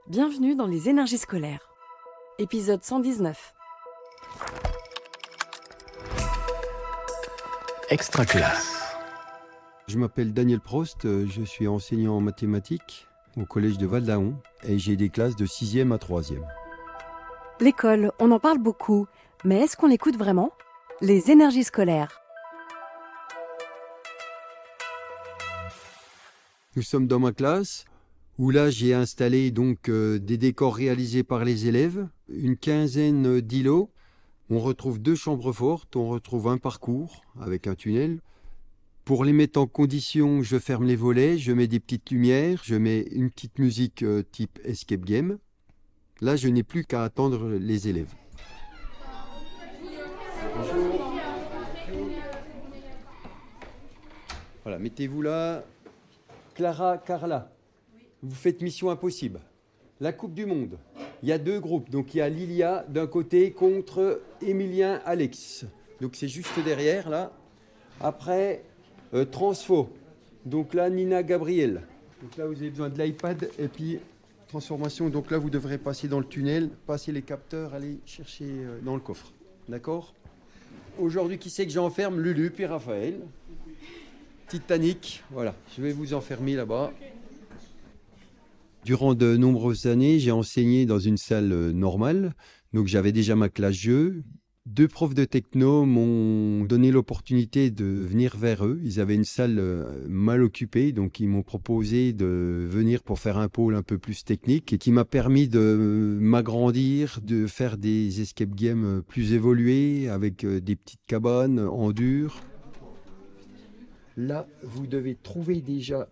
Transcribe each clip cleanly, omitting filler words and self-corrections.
Bienvenue dans les énergies scolaires. Épisode 119. Extra classe. Je m'appelle Daniel Prost, je suis enseignant en mathématiques au collège de Val-d'Aon et j'ai des classes de 6e à 3e. L'école, on en parle beaucoup, mais est-ce qu'on l'écoute vraiment ? Les énergies scolaires. Nous sommes dans ma classe où là j'ai installé donc des décors réalisés par les élèves, une quinzaine d'îlots. On retrouve 2 chambres fortes, on retrouve un parcours avec un tunnel. Pour les mettre en condition, je ferme les volets, je mets des petites lumières, je mets une petite musique type escape game. Là, je n'ai plus qu'à attendre les élèves. Voilà, mettez-vous là. Clara, Carla, vous faites mission impossible. La Coupe du Monde, il y a 2 groupes. Donc il y a Lilia d'un côté contre Emilien, Alex. Donc c'est juste derrière là. Après, Transfo. Donc là, Nina, Gabriel. Donc là, vous avez besoin de l'iPad et puis transformation. Donc là, vous devrez passer dans le tunnel, passer les capteurs, aller chercher dans le coffre. D'accord ? Aujourd'hui, qui c'est que j'enferme ? Lulu puis Raphaël. Titanic, voilà, je vais vous enfermer là-bas. Durant de nombreuses années, j'ai enseigné dans une salle normale, donc j'avais déjà ma classe jeu. 2 profs de techno m'ont donné l'opportunité de venir vers eux. Ils avaient une salle mal occupée, donc ils m'ont proposé de venir pour faire un pôle un peu plus technique et qui m'a permis de m'agrandir, de faire des escape games plus évolués avec des petites cabanes en dur. Là, vous devez trouver déjà,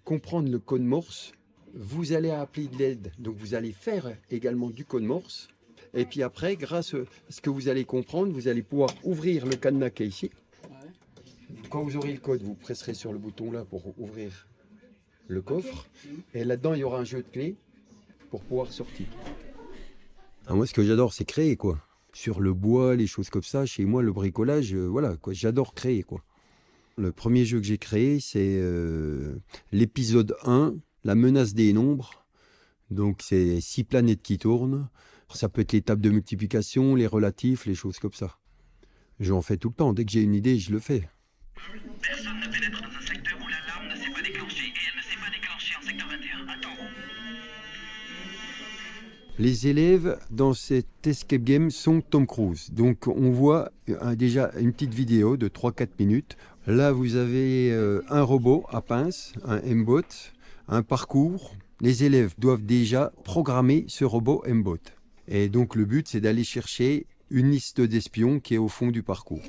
comprendre le code Morse. Vous allez appeler de l'aide, donc vous allez faire également du code Morse. Et puis après, grâce à ce que vous allez comprendre, vous allez pouvoir ouvrir le cadenas qui est ici. Quand vous aurez le code, vous presserez sur le bouton là pour ouvrir le coffre. Et là-dedans, il y aura un jeu de clés pour pouvoir sortir. Moi, ce que j'adore, c'est créer, quoi. Sur le bois, les choses comme ça, chez moi, le bricolage, voilà, quoi. J'adore créer, quoi. Le premier jeu que j'ai créé, c'est l'épisode 1, La menace des nombres. Donc, c'est 6 planètes qui tournent. Ça peut être les tables de multiplication, les relatifs, les choses comme ça. J'en fais tout le temps. Dès que j'ai une idée, je le fais. Personne ne pénètre dans un secteur où l'alarme ne s'est pas déclenchée et elle ne s'est pas déclenchée en secteur 21. Attends. Les élèves dans cet escape game sont Tom Cruise. Donc, on voit déjà une petite vidéo de 3-4 minutes. Là, vous avez un robot à pince, un M-Bot, un parcours. Les élèves doivent déjà programmer ce robot M-Bot. Et donc, le but, c'est d'aller chercher une liste d'espions qui est au fond du parcours.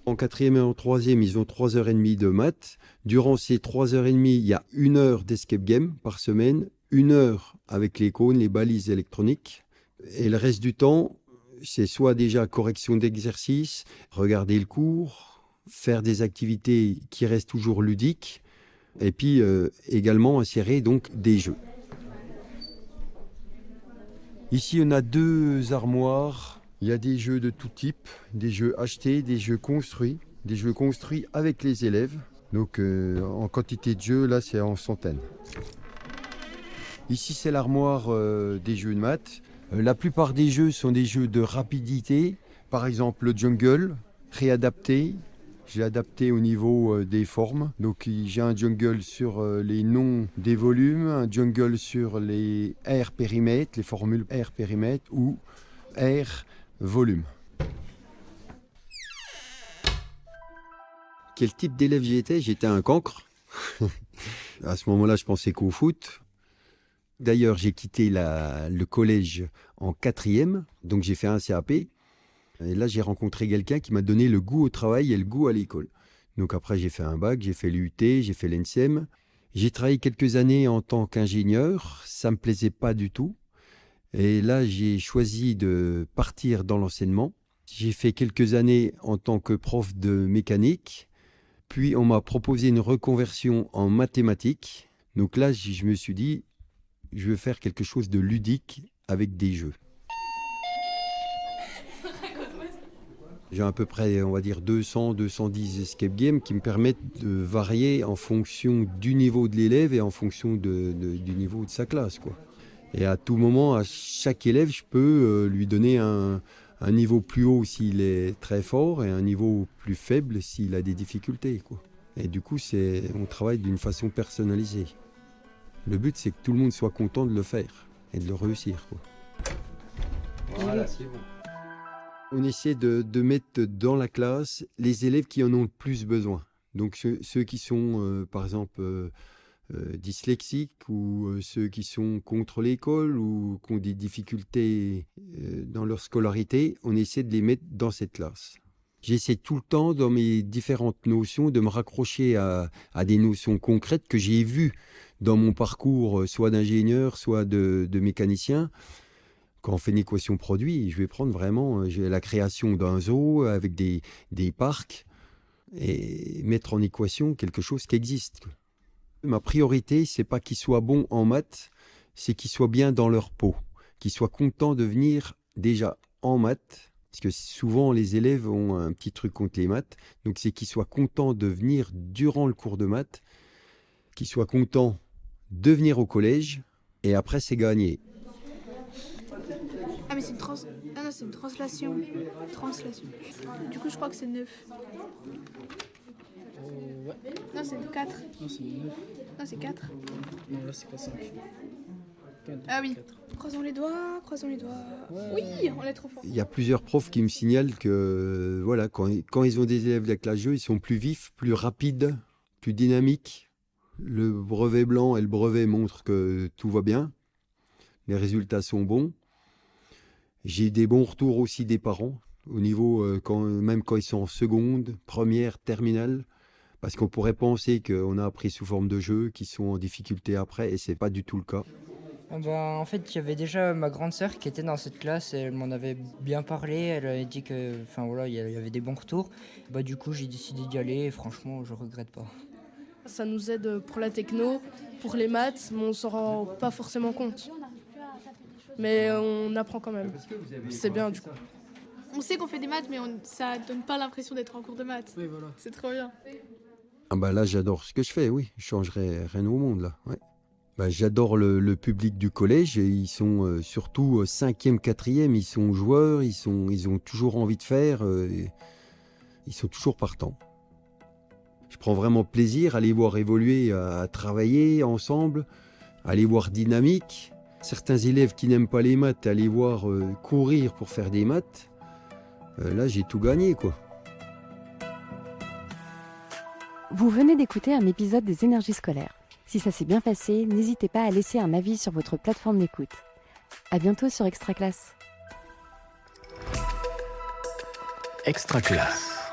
En 4e et en 3e, ils ont 3h30 de maths. Durant ces 3h30, il y a 1 heure d'escape game par semaine, 1 heure avec les cônes, les balises électroniques. Et le reste du temps, c'est soit déjà correction d'exercice, regarder le cours, faire des activités qui restent toujours ludiques, et puis également insérer donc des jeux. Ici, on a 2 armoires. Il y a des jeux de tout type, des jeux achetés, des jeux construits avec les élèves. Donc en quantité de jeux, là, c'est en centaines. Ici, c'est l'armoire des jeux de maths. La plupart des jeux sont des jeux de rapidité. Par exemple, le jungle, réadapté. J'ai adapté au niveau des formes. Donc j'ai un jungle sur les noms des volumes, un jungle sur les R périmètres, les formules R périmètres ou R volume. Quel type d'élève j'étais ? J'étais un cancre. À ce moment-là, je pensais qu'au foot. D'ailleurs, j'ai quitté le collège en 4e, donc j'ai fait un CAP. Et là, j'ai rencontré quelqu'un qui m'a donné le goût au travail et le goût à l'école. Donc après, j'ai fait un bac, j'ai fait l'UT, j'ai fait l'ENSEM. J'ai travaillé quelques années en tant qu'ingénieur. Ça ne me plaisait pas du tout. Et là, j'ai choisi de partir dans l'enseignement. J'ai fait quelques années en tant que prof de mécanique. Puis, on m'a proposé une reconversion en mathématiques. Donc là, je me suis dit, je veux faire quelque chose de ludique avec des jeux. J'ai à peu près, on va dire, 200-210 escape games qui me permettent de varier en fonction du niveau de l'élève et en fonction du niveau de sa classe, quoi. Et à tout moment, à chaque élève, je peux lui donner un niveau plus haut s'il est très fort et un niveau plus faible s'il a des difficultés, quoi. Et du coup, on travaille d'une façon personnalisée. Le but, c'est que tout le monde soit content de le faire et de le réussir, quoi. Voilà, c'est bon. On essaie de mettre dans la classe les élèves qui en ont le plus besoin. Donc ceux qui sont, par exemple, dyslexiques ou ceux qui sont contre l'école ou qui ont des difficultés dans leur scolarité, on essaie de les mettre dans cette classe. J'essaie tout le temps, dans mes différentes notions, de me raccrocher à des notions concrètes que j'ai vues dans mon parcours, soit d'ingénieur, soit de mécanicien. Quand on fait une équation produit, je vais prendre vraiment la création d'un zoo avec des parcs et mettre en équation quelque chose qui existe. Ma priorité, c'est pas qu'ils soient bons en maths, c'est qu'ils soient bien dans leur peau, qu'ils soient contents de venir déjà en maths, parce que souvent les élèves ont un petit truc contre les maths, donc c'est qu'ils soient contents de venir durant le cours de maths, qu'ils soient contents de venir au collège, et après c'est gagné. Ah mais c'est une translation. Translation. Du coup je crois que c'est 9. Ouais. Non c'est 4. Non, c'est 9. Non c'est 4. Non, là, c'est pas 5. Ah oui. Croisons les doigts. Ouais. Oui, on est trop fort. Il y a plusieurs profs qui me signalent que voilà, quand ils ont des élèves de la classe jeu, ils sont plus vifs, plus rapides, plus dynamiques. Le brevet blanc et le brevet montrent que tout va bien. Les résultats sont bons. J'ai des bons retours aussi des parents, au niveau, même quand ils sont en seconde, première, terminale, parce qu'on pourrait penser qu'on a appris sous forme de jeu, qu'ils sont en difficulté après, et c'est pas du tout le cas. En fait, il y avait déjà ma grande sœur qui était dans cette classe, et elle m'en avait bien parlé, elle avait dit que, il y avait des bons retours. Du coup, j'ai décidé d'y aller, et franchement, je regrette pas. Ça nous aide pour la techno, pour les maths, mais on s'en rend pas forcément compte. Mais on apprend quand même. C'est bien du coup. On sait qu'on fait des maths mais ça donne pas l'impression d'être en cours de maths. Oui, voilà. C'est trop bien. Ah bah là, j'adore ce que je fais, oui. Je changerais rien au monde, là. Ouais. Bah, j'adore le public du collège. Et ils sont surtout 5e, 4e. Ils sont joueurs, ils ont toujours envie de faire. Ils sont toujours partants. Je prends vraiment plaisir à les voir évoluer, à travailler ensemble, à les voir dynamiques. Certains élèves qui n'aiment pas les maths, à les voir courir pour faire des maths. Là, j'ai tout gagné, quoi. Vous venez d'écouter un épisode des Énergies scolaires. Si ça s'est bien passé, n'hésitez pas à laisser un avis sur votre plateforme d'écoute. À bientôt sur Extra Classe. Extra Classe.